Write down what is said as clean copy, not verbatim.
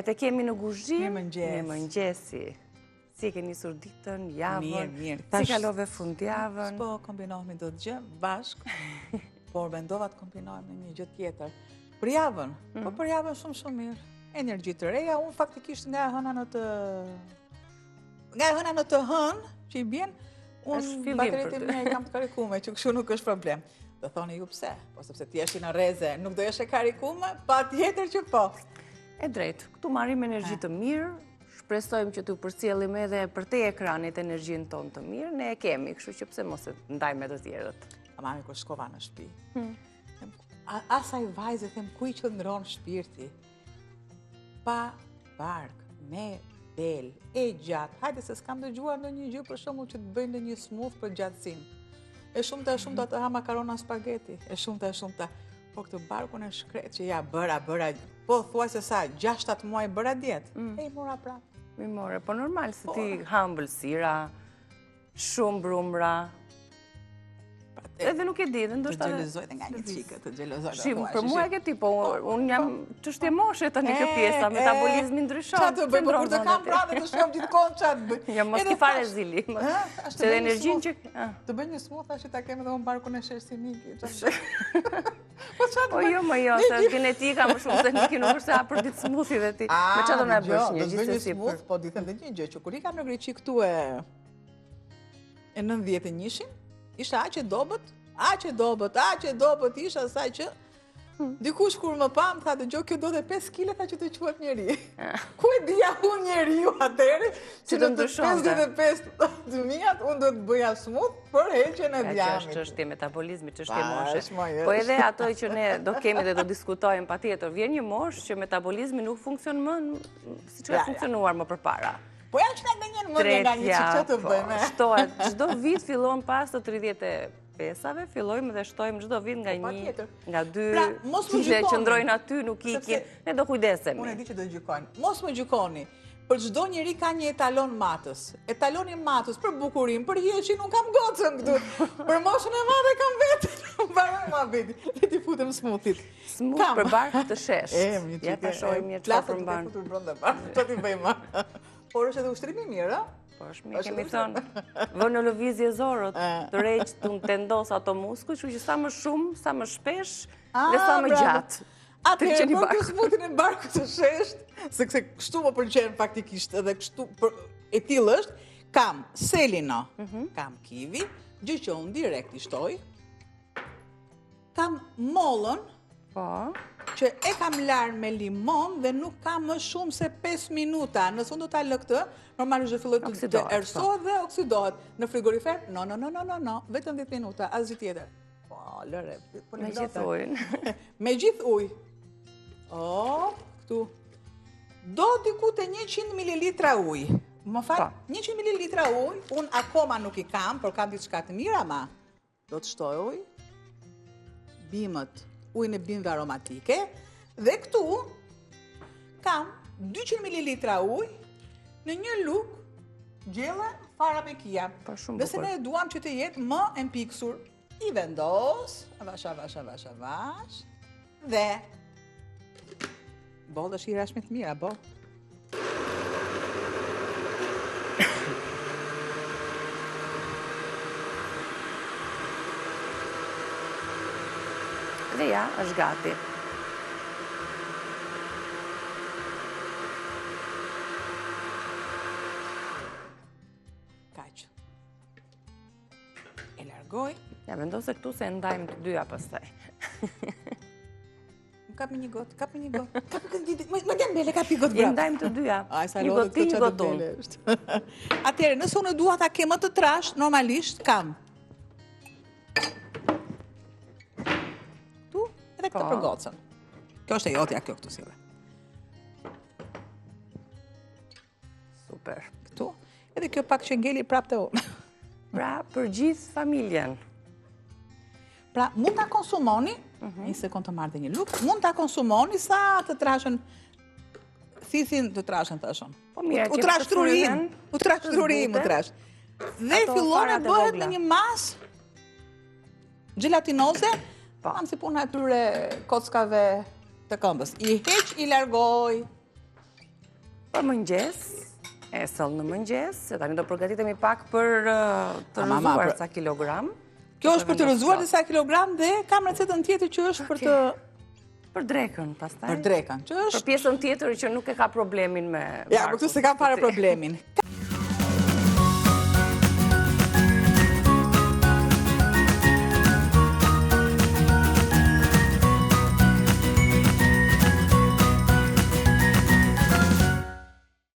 të kemi në guzhin. Mirëmëngjesi. Si ke nisur ditën, javën, Mirë. si kalove fundjavën. Po kombinohemi do të gjë bashk, por mendova të kombinohemi në një gjë tjetër. Për javën, po për javën shumë mirë. Energji të reja, unë faktikisht nga e hëna në të hënë, që i bjen, unë bateritë e mia i kam të karikume, që kështu nuk është problem. Do thoni ju pse, po sepse ti jeshi në reze, nuk do jesh e karikume, pa tjetër që po. E drejtë, këtu marrim energji të mirë, shpresojmë që t'u përcjellim edhe për te ekranit energjinë tonë të mirë, ne e kemi, kështu që pse mos e ndajmë me të tjerët. Mami, kur shkova në shtëpi, asaj vajze them ku i qëndron shpirti. Pa bark, me bel, e gjatë. Hajde se s'kam dëgjuar në një gjë për shembull që të bëjnë në një smooth për gjatësinë. E shumta të ha makarona spageti, e shumta. Po këtë barkun e shkret që ja bëra, po thuaj se sa 6-7 muaj bëra dietë. E i mora prapë. Mi more, po normal se ti hambëlsira, shumë brumra. Edhe nuk e di, dhe ndoshta... Të gjelozoj dhe nga një qikë, të gjelozoj. Shim, për mua e këti, po unë jam çështje moshe tani kjo pjesa, metabolizmi ndryshon. Qa të bëj, për kur të kam prave të shkëm gjithkohë qa të bëj. Ja, mos ki fare zili. Se dhe energjin që... Të bëj një smooth, që ta keme dhe unë barkun e shesh si Niki. Po jo, se është genetika më shumë se Niki nuk është se ha për ditë smoothie dhe ti. Me qa do në bësh një gjithsesi për... Po, ditëm dhe një gjë, që kur i kam në Greqi këtu e 91-shin, isha aq e dobët, isha saj që dikush kur më pa më tha dëgjoj kjo do dhe 5 kg tha që të quhet njeri. Ku e dija unë njeriu atëherë që në të 55.000 unë do të bëja smooth për heqjen e djamit. Që është çështje metabolizmi, çështje moshe. Po edhe ato që ne do kemi dhe do diskutojmë patjetër, vjen një moshë që metabolizmi nuk funksionon më siç ka funksionuar më përpara. Po janë që nga njënë mëndje nga një që të bëjme. Shtohet, çdo vit fillon pas të 35-ave, fillojmë dhe shtojmë çdo vit nga 1, nga 2, që qëndrojnë aty, nuk ikin, ne do kujdesemi. Unë e di që do gjykojnë. Mos më gjykoni, për çdo njeri ka një etalon matës. Etaloni matës për bukurim, për hiqin, unë kam gocën këtu. Për moshën e madhe kam vetë. Baroj ma veti, dhe ti futem smoothit. Smooth për barkë të shesh. Ja ta shojmë një çfarë përmban. Platët të futur brenda barkë, që ti bëjma. Por është edhe ushtrimi mirë, a? Po është mirë, kemi thënë, vë në lëvizje zorët, të rejqë të tendos ato muskuj, që sa më shumë, sa më shpesh, dhe sa më gjatë. Atëherë, për kjo smutin e barku të shesht, se kështu më pëlqen faktikisht, edhe kështu e tillë është, kam selino, kam kiwi, gjë që unë direkt i shtoj, kam mollën, që e kam larë me limon dhe nuk kam më shumë se 5 minuta. Nësë unë do t'a lë këtë, normalisht do filloj të erësohet dhe oksidohet. Në frigorifer, no, vetëm 10 minuta, asgjë tjetër. Po, lëre. Me gjithë ujë. Me gjithë ujë. O, këtu. Do diku të 100 ml ujë. Më falë, 100 ml ujë, unë akoma nuk i kam, por kam diçka të mira, ma. Do të shtoj ujë, bimët, ujën e bimëve aromatike, dhe këtu kam 200 ml ujë në një lugë gjelle fara me kia. Nëse ne duam që të jetë më empiksur, i vendos, vash, dhe bo dhe shira shme të mira, bo. Dhe ja, është gati. Kaq. E largoj. Ja, vendose këtu se ndajmë të dyja pastaj. Kap me një gotë. Më djem bele, kap i gotë brap. Ndajmë të dyja. Një gotë ti, një gotë unë. Atëherë, nëse unë dua ta ke më të trash, normalisht kam. Edhe këtë për gocën. Kjo është e jotja, kjo këtu sile. Super. Këtu. Edhe kjo pak që ngeli prap të unë. Pra, për gjithë familjen. Pra, mund të konsumoni, një sekund të marrë dhe një lukë, mund të konsumoni sa të trashën, thithin të trashën të ashon. U trash trurin, u trash. Dhe fillon e bëhet në një masë gjelatinoze, kam si puna e tyre kockave të këmbës. I heq, i largoj. për mëngjes, e sëll në mëngjes, se tani do përgatitemi pak për të rëzuar sa kilogram. Kjo është për të rëzuar disa kilogram dhe kam recetën tjetër që është për të... Për drekën, pastaj. Për drekën, që është... Për pjesën tjetër që nuk e ka problemin me... Ja, për këtu se kam fare problemin.